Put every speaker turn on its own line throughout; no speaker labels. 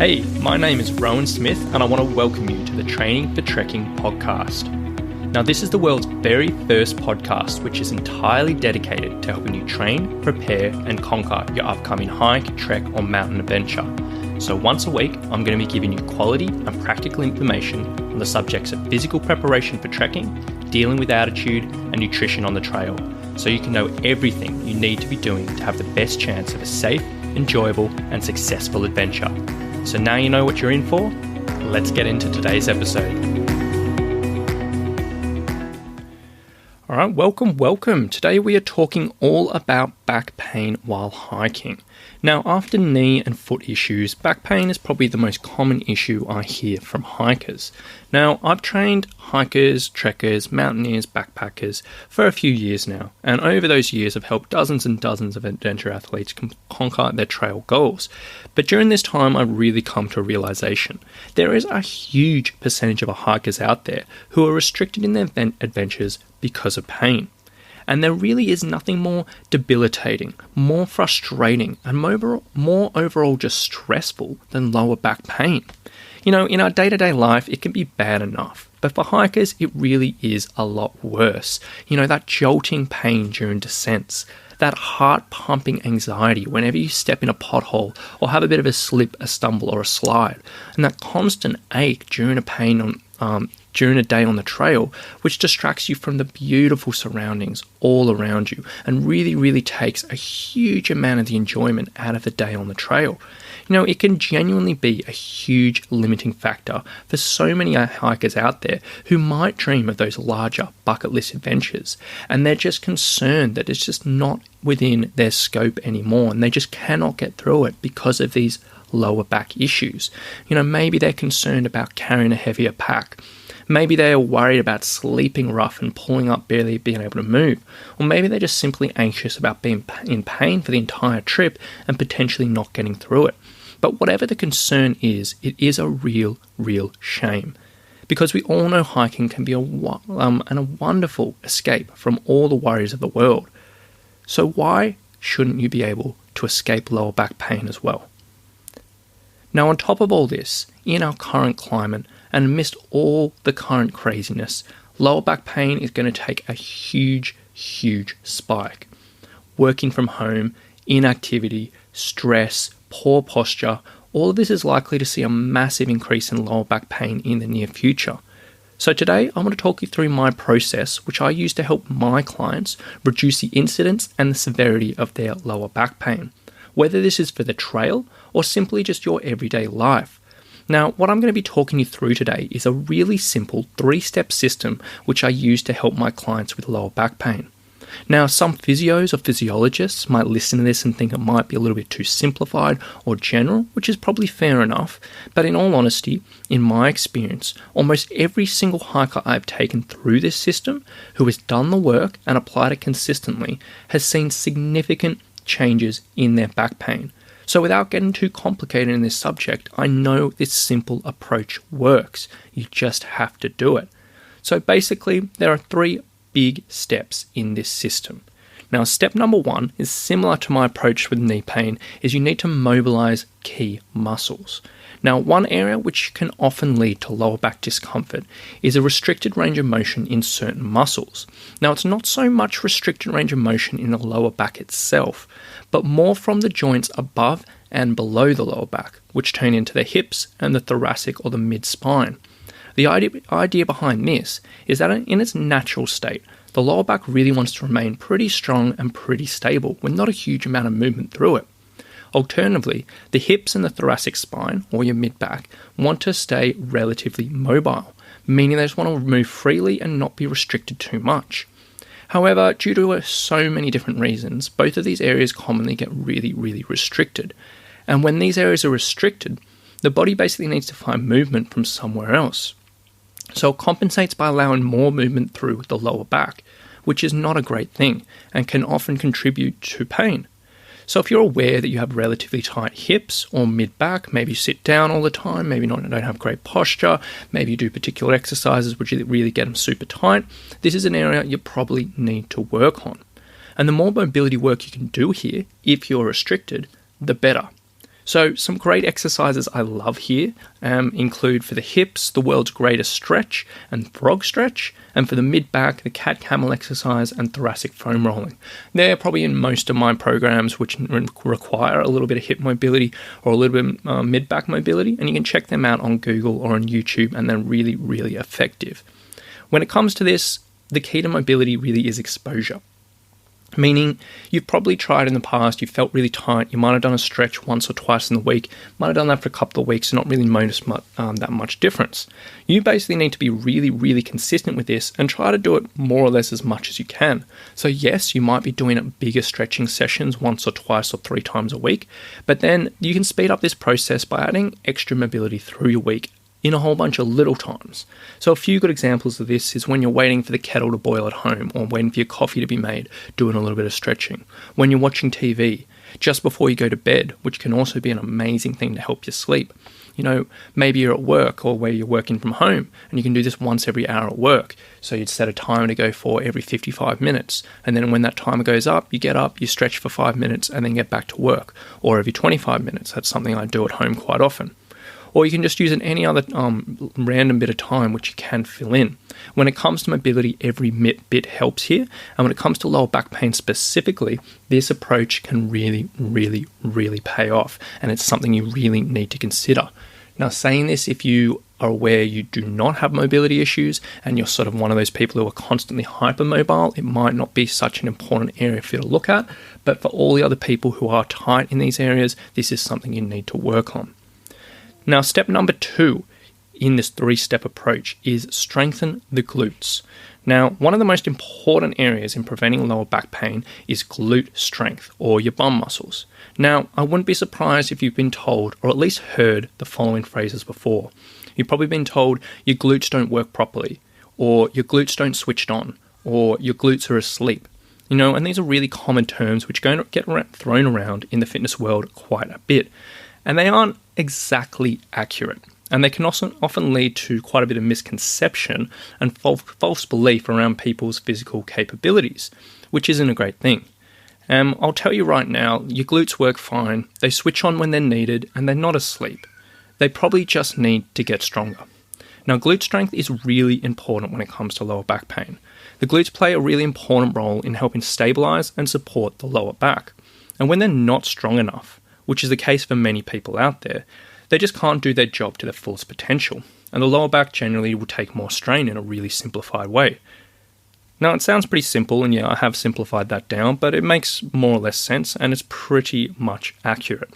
Hey, my name is Rowan Smith and I want to welcome you to the Training for Trekking podcast. Now, this is the world's very first podcast which is entirely dedicated to helping you train, prepare and conquer your upcoming hike, trek or mountain adventure. So once a week, I'm going to be giving you quality and practical information on the subjects of physical preparation for trekking, dealing with altitude and nutrition on the trail, so you can know everything you need to be doing to have the best chance of a safe, enjoyable and successful adventure. So now you know what you're in for, let's get into today's episode. Alright, welcome. Today we are talking all about back pain while hiking. Now, after knee and foot issues, back pain is probably the most common issue I hear from hikers. Now, I've trained hikers, trekkers, mountaineers, backpackers for a few years now, and over those years I've helped dozens and dozens of adventure athletes conquer their trail goals. But during this time, I've really come to a realization. There is a huge percentage of hikers out there who are restricted in their adventures because of pain. And there really is nothing more debilitating, more frustrating, and more overall just stressful than lower back pain. You know, in our day-to-day life, it can be bad enough. But for hikers, it really is a lot worse. You know, that jolting pain during descents, that heart-pumping anxiety whenever you step in a pothole or have a bit of a slip, a stumble, or a slide, and that constant ache during during a day on the trail, which distracts you from the beautiful surroundings all around you and really takes a huge amount of the enjoyment out of the day on the trail. You know, it can genuinely be a huge limiting factor for so many hikers out there who might dream of those larger bucket list adventures, and they're just concerned that it's just not within their scope anymore and they just cannot get through it because of these lower back issues. You know, maybe they're concerned about carrying a heavier pack. Maybe they are worried about sleeping rough and pulling up barely being able to move. Or maybe they're just simply anxious about being in pain for the entire trip and potentially not getting through it. But whatever the concern is, it is a real shame. Because we all know hiking can be a wonderful escape from all the worries of the world. So why shouldn't you be able to escape lower back pain as well? Now, on top of all this, in our current climate, and amidst all the current craziness, lower back pain is going to take a huge spike. Working from home, inactivity, stress, poor posture, all of this is likely to see a massive increase in lower back pain in the near future. So today, I want to talk you through my process, which I use to help my clients reduce the incidence and the severity of their lower back pain, whether this is for the trail or simply just your everyday life. Now, what I'm going to be talking you through today is a really simple 3-step system which I use to help my clients with lower back pain. Now, some physios or physiologists might listen to this and think it might be a little bit too simplified or general, which is probably fair enough, but in all honesty, in my experience, almost every single hiker I've taken through this system who has done the work and applied it consistently has seen significant changes in their back pain. So without getting too complicated in this subject, I know this simple approach works. You just have to do it. So basically, there are 3 big steps in this system. Now, step number 1 is similar to my approach with knee pain, is you need to mobilize key muscles. Now, one area which can often lead to lower back discomfort is a restricted range of motion in certain muscles. Now, it's not so much restricted range of motion in the lower back itself, but more from the joints above and below the lower back, which turn into the hips and the thoracic or the mid-spine. The idea behind this is that in its natural state, the lower back really wants to remain pretty strong and pretty stable with not a huge amount of movement through it. Alternatively, the hips and the thoracic spine, or your mid-back, want to stay relatively mobile, meaning they just want to move freely and not be restricted too much. However, due to so many different reasons, both of these areas commonly get really restricted. And when these areas are restricted, the body basically needs to find movement from somewhere else. So it compensates by allowing more movement through the lower back, which is not a great thing and can often contribute to pain. So if you're aware that you have relatively tight hips or mid-back, maybe you sit down all the time, maybe don't have great posture, maybe you do particular exercises which really get them super tight, this is an area you probably need to work on. And the more mobility work you can do here, if you're restricted, the better. So some great exercises I love here include for the hips, the world's greatest stretch and frog stretch, and for the mid-back, the cat-camel exercise and thoracic foam rolling. They're probably in most of my programs which require a little bit of hip mobility or a little bit mid-back mobility, and you can check them out on Google or on YouTube, and they're really, really effective. When it comes to this, the key to mobility really is exposure. Meaning, you've probably tried in the past, you felt really tight, you might have done a stretch once or twice in the week, might have done that for a couple of weeks and not really noticed that much difference. You basically need to be really, really consistent with this and try to do it more or less as much as you can. So yes, you might be doing bigger stretching sessions once or twice or 3 times a week, but then you can speed up this process by adding extra mobility through your week in a whole bunch of little times. So a few good examples of this is when you're waiting for the kettle to boil at home, or waiting for your coffee to be made, doing a little bit of stretching. When you're watching TV, just before you go to bed, which can also be an amazing thing to help you sleep. You know, maybe you're at work or where you're working from home, and you can do this once every hour at work. So you'd set a timer to go for every 55 minutes. And then when that timer goes up, you stretch for 5 minutes and then get back to work. Or every 25 minutes. That's something I do at home quite often. Or you can just use it any other random bit of time which you can fill in. When it comes to mobility, every bit helps here. And when it comes to lower back pain specifically, this approach can really, really, really pay off. And it's something you really need to consider. Now, saying this, if you are aware you do not have mobility issues and you're sort of one of those people who are constantly hypermobile, it might not be such an important area for you to look at. But for all the other people who are tight in these areas, this is something you need to work on. Now, step number 2 in this 3-step approach is strengthen the glutes. Now, one of the most important areas in preventing lower back pain is glute strength, or your bum muscles. Now, I wouldn't be surprised if you've been told, or at least heard, the following phrases before. You've probably been told your glutes don't work properly, or your glutes don't switch on, or your glutes are asleep. You know, and these are really common terms which get thrown around in the fitness world quite a bit. And they aren't exactly accurate. And they can also often lead to quite a bit of misconception and false belief around people's physical capabilities, which isn't a great thing. I'll tell you right now, your glutes work fine, they switch on when they're needed, and they're not asleep. They probably just need to get stronger. Now, glute strength is really important when it comes to lower back pain. The glutes play a really important role in helping stabilize and support the lower back. And when they're not strong enough, which is the case for many people out there, they just can't do their job to their fullest potential, and the lower back generally will take more strain in a really simplified way. Now, it sounds pretty simple, and yeah, I have simplified that down, but it makes more or less sense, and it's pretty much accurate.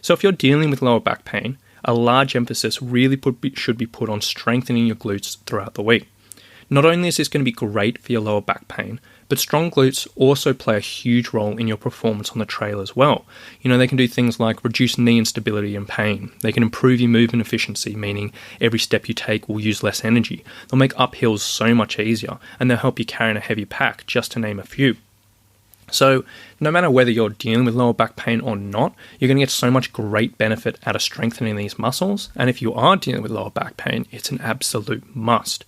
So if you're dealing with lower back pain, a large emphasis really should be put on strengthening your glutes throughout the week. Not only is this going to be great for your lower back pain, but strong glutes also play a huge role in your performance on the trail as well. You know, they can do things like reduce knee instability and pain. They can improve your movement efficiency, meaning every step you take will use less energy. They'll make uphills so much easier, and they'll help you carry a heavy pack, just to name a few. So, no matter whether you're dealing with lower back pain or not, you're going to get so much great benefit out of strengthening these muscles, and if you are dealing with lower back pain, it's an absolute must.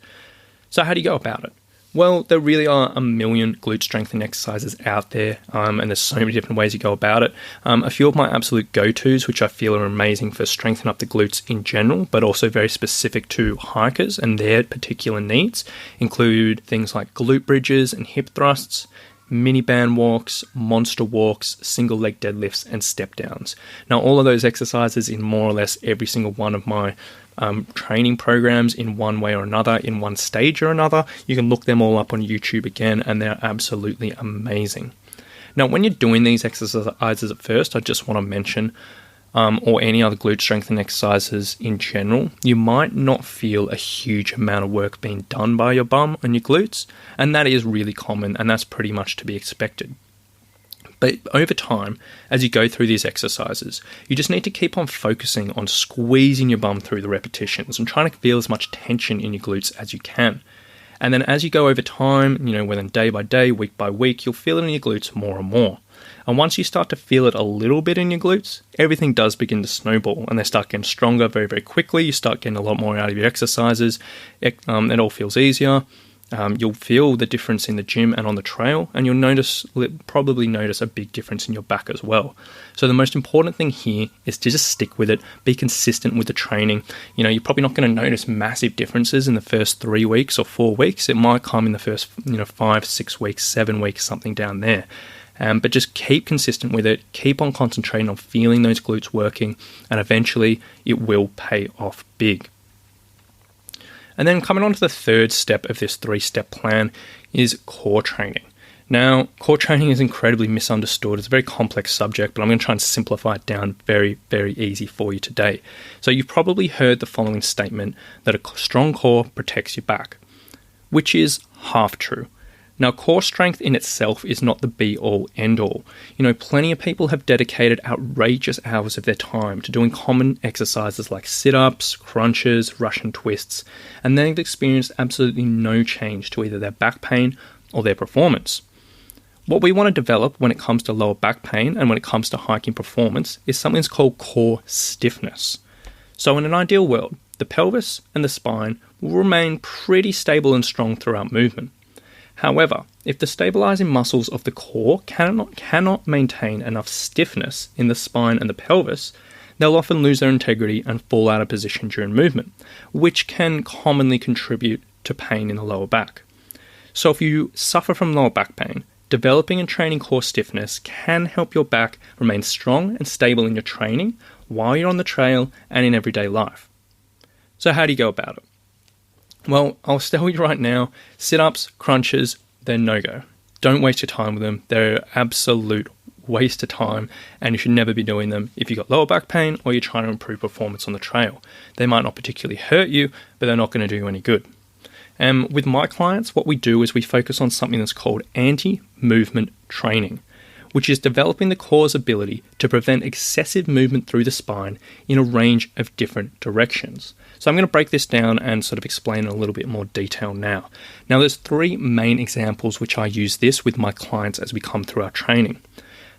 So how do you go about it? Well, there really are a million glute strengthening exercises out there, and there's so many different ways you go about it. A few of my absolute go-tos, which I feel are amazing for strengthening up the glutes in general, but also very specific to hikers and their particular needs, include things like glute bridges and hip thrusts, mini band walks, monster walks, single leg deadlifts, and step downs. Now, all of those exercises in more or less every single one of my training programs in one way or another, in one stage or another. You can look them all up on YouTube again, and they're absolutely amazing. Now, when you're doing these exercises at first, I just want to mention, or any other glute strengthening exercises in general, you might not feel a huge amount of work being done by your bum and your glutes, and that is really common, and that's pretty much to be expected. But over time, as you go through these exercises, you just need to keep on focusing on squeezing your bum through the repetitions and trying to feel as much tension in your glutes as you can. And then as you go over time, whether day by day, week by week, you'll feel it in your glutes more and more. And once you start to feel it a little bit in your glutes, everything does begin to snowball, and they start getting stronger very, very quickly. You start getting a lot more out of your exercises. It all feels easier. You'll feel the difference in the gym and on the trail, and you'll probably notice a big difference in your back as well. So the most important thing here is to just stick with it, be consistent with the training. You're probably not going to notice massive differences in the first 3 weeks or 4 weeks. It might come in the first 5, 6 weeks, 7 weeks, something down there. But just keep consistent with it, keep on concentrating on feeling those glutes working, and eventually it will pay off big. And then coming on to the third step of this 3-step plan is core training. Now, core training is incredibly misunderstood. It's a very complex subject, but I'm going to try and simplify it down very, very easy for you today. So you've probably heard the following statement that a strong core protects your back, which is half true. Now, core strength in itself is not the be-all, end-all. Plenty of people have dedicated outrageous hours of their time to doing common exercises like sit-ups, crunches, Russian twists, and they've experienced absolutely no change to either their back pain or their performance. What we want to develop when it comes to lower back pain and when it comes to hiking performance is something that's called core stiffness. So in an ideal world, the pelvis and the spine will remain pretty stable and strong throughout movement. However, if the stabilizing muscles of the core cannot maintain enough stiffness in the spine and the pelvis, they'll often lose their integrity and fall out of position during movement, which can commonly contribute to pain in the lower back. So if you suffer from lower back pain, developing and training core stiffness can help your back remain strong and stable in your training while you're on the trail and in everyday life. So how do you go about it? Well, I'll tell you right now, sit-ups, crunches, they're no-go. Don't waste your time with them. They're an absolute waste of time, and you should never be doing them if you've got lower back pain or you're trying to improve performance on the trail. They might not particularly hurt you, but they're not going to do you any good. And with my clients, what we do is we focus on something that's called anti-movement training, which is developing the core's ability to prevent excessive movement through the spine in a range of different directions. So I'm going to break this down and sort of explain in a little bit more detail now. Now, there's 3 main examples which I use this with my clients as we come through our training.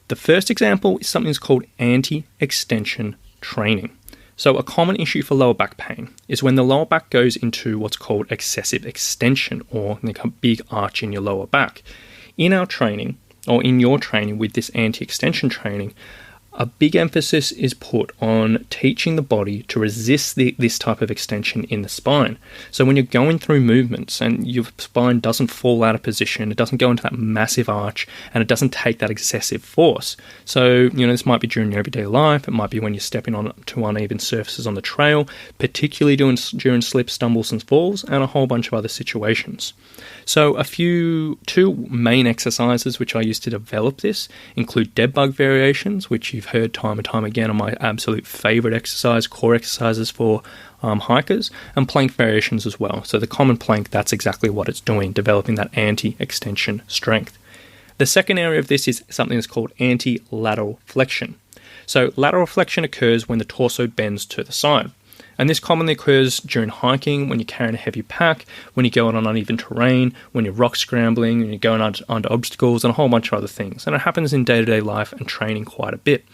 The first example is something that's called anti-extension training. So a common issue for lower back pain is when the lower back goes into what's called excessive extension, or like a big arch in your lower back. In our training, or in your training with this anti-extension training, a big emphasis is put on teaching the body to resist this type of extension in the spine. So when you're going through movements and your spine doesn't fall out of position, it doesn't go into that massive arch, and it doesn't take that excessive force. So, this might be during your everyday life, it might be when you're stepping onto uneven surfaces on the trail, particularly during slips, stumbles, and falls, and a whole bunch of other situations. So 2 main exercises which I use to develop this include dead bug variations, which you've heard time and time again are my absolute favorite core exercises for hikers, and plank variations as well. So the common plank, that's exactly what it's doing, developing that anti-extension strength. The second area of this is something that's called anti-lateral flexion. So lateral flexion occurs when the torso bends to the side. And this commonly occurs during hiking, when you're carrying a heavy pack, when you go on uneven terrain, when you're rock scrambling, when you're going under obstacles, and a whole bunch of other things. And it happens in day-to-day life and training quite a bit.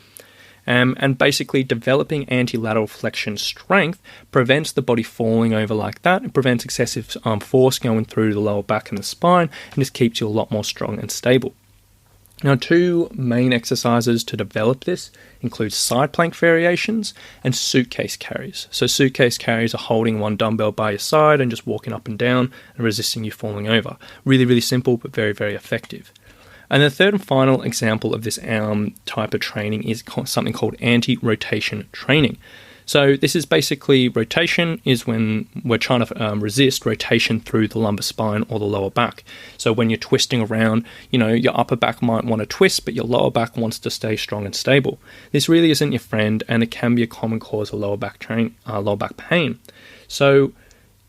And basically developing anti-lateral flexion strength prevents the body falling over like that. It prevents excessive force going through the lower back and the spine, and just keeps you a lot more strong and stable. Now, 2 main exercises to develop this include side plank variations and suitcase carries. So suitcase carries are holding one dumbbell by your side and just walking up and down and resisting you falling over. Really, really simple, but very, very effective. And the third and final example of this type of training is something called anti-rotation training. So this is basically rotation is when we're trying to resist rotation through the lumbar spine or the lower back. So when you're twisting around, your upper back might want to twist, but your lower back wants to stay strong and stable. This really isn't your friend, and it can be a common cause of lower back pain. So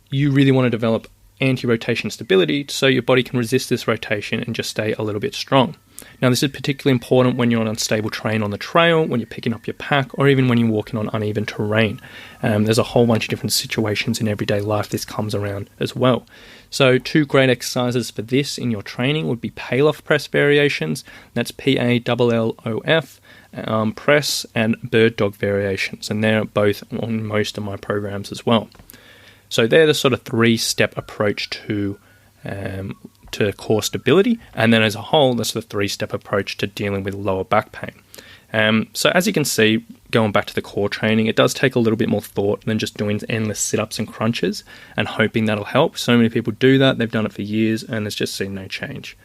you really want to develop anti-rotation stability so your body can resist this rotation and just stay a little bit strong. Now, this is particularly important when you're on unstable terrain on the trail, when you're picking up your pack, or even when you're walking on uneven terrain. There's a whole bunch of different situations in everyday life this comes around as well. So 2 great exercises for this in your training would be Palloff press variations, that's Palloff, press, and bird dog variations, and they're both on most of my programs as well. So they're the sort of 3-step approach to to core stability, and then as a whole, that's the 3-step approach to dealing with lower back pain. So as you can see, going back to the core training, it does take a little bit more thought than just doing endless sit-ups and crunches and hoping that'll help. So many people do that, they've done it for years, and it's just seen no change.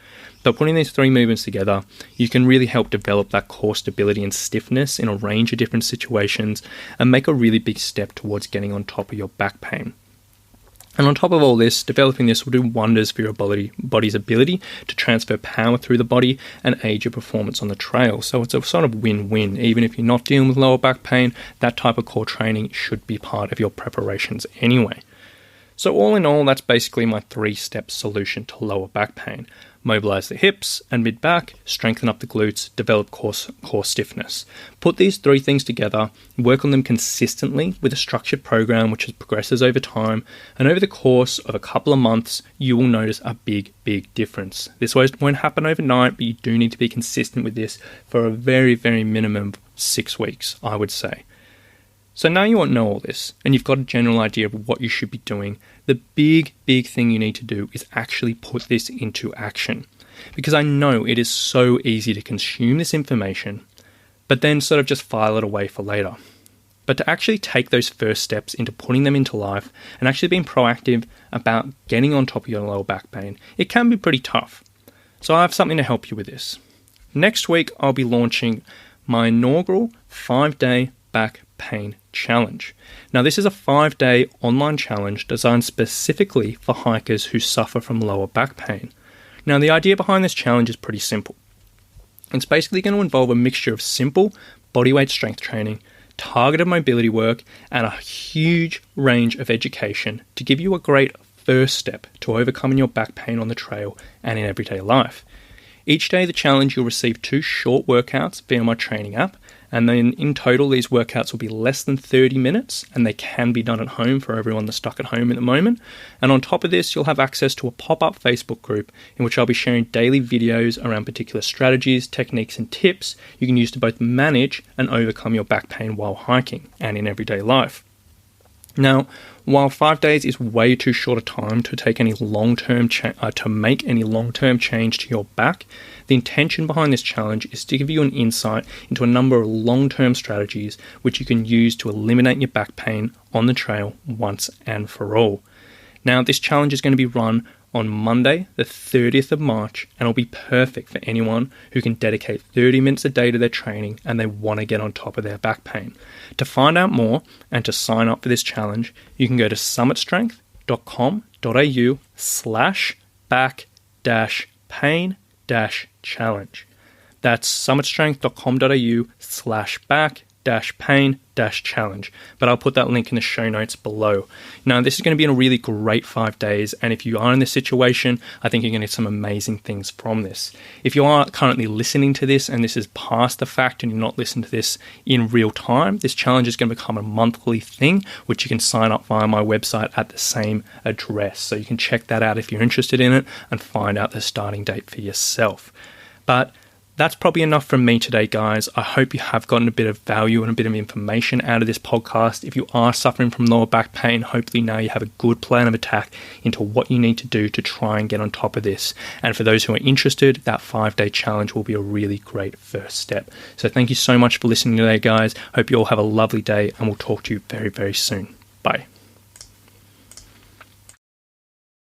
But putting these 3 movements together, you can really help develop that core stability and stiffness in a range of different situations and make a really big step towards getting on top of your back pain. And on top of all this, developing this will do wonders for your body's ability to transfer power through the body and aid your performance on the trail. So it's a sort of win-win. Even if you're not dealing with lower back pain, that type of core training should be part of your preparations anyway. So all in all, that's basically my 3-step solution to lower back pain. Mobilize the hips and mid-back, strengthen up the glutes, develop core stiffness. Put these 3 things together, work on them consistently with a structured program which progresses over time, and over the course of a couple of months, you will notice a big difference. This won't happen overnight, but you do need to be consistent with this for a very minimum 6 weeks, I would say. So now you know all this, and you've got a general idea of what you should be doing. The big thing you need to do is actually put this into action. Because I know it is so easy to consume this information, but then sort of just file it away for later. But to actually take those first steps into putting them into life and actually being proactive about getting on top of your lower back pain, it can be pretty tough. So I have something to help you with this. Next week, I'll be launching my inaugural 5-day back pain challenge. Now, this is a 5-day online challenge designed specifically for hikers who suffer from lower back pain. Now, the idea behind this challenge is pretty simple. It's basically going to involve a mixture of simple bodyweight strength training, targeted mobility work, and a huge range of education to give you a great first step to overcoming your back pain on the trail and in everyday life. Each day of the challenge, you'll receive 2 short workouts via my training app, and then in total, these workouts will be less than 30 minutes, and they can be done at home for everyone that's stuck at home at the moment. And on top of this, you'll have access to a pop-up Facebook group in which I'll be sharing daily videos around particular strategies, techniques, and tips you can use to both manage and overcome your back pain while hiking and in everyday life. Now, while 5 days is way too short a time to take any make any long-term change to your back, the intention behind this challenge is to give you an insight into a number of long-term strategies which you can use to eliminate your back pain on the trail once and for all. Now, this challenge is going to be run on Monday, the 30th of March, and it'll be perfect for anyone who can dedicate 30 minutes a day to their training and they want to get on top of their back pain. To find out more and to sign up for this challenge, you can go to summitstrength.com.au/back-pain-challenge. That's summitstrength.com.au/back-pain-challenge. But I'll put that link in the show notes below. Now, this is going to be a really great 5 days, and if you are in this situation, I think you're going to get some amazing things from this. If you are currently listening to this and this is past the fact and you're not listening to this in real time, this challenge is going to become a monthly thing, which you can sign up via my website at the same address. So you can check that out if you're interested in it and find out the starting date for yourself. But that's probably enough from me today, guys. I hope you have gotten a bit of value and a bit of information out of this podcast. If you are suffering from lower back pain, hopefully now you have a good plan of attack into what you need to do to try and get on top of this. And for those who are interested, that 5-day challenge will be a really great first step. So thank you so much for listening today, guys. Hope you all have a lovely day, and we'll talk to you very soon. Bye.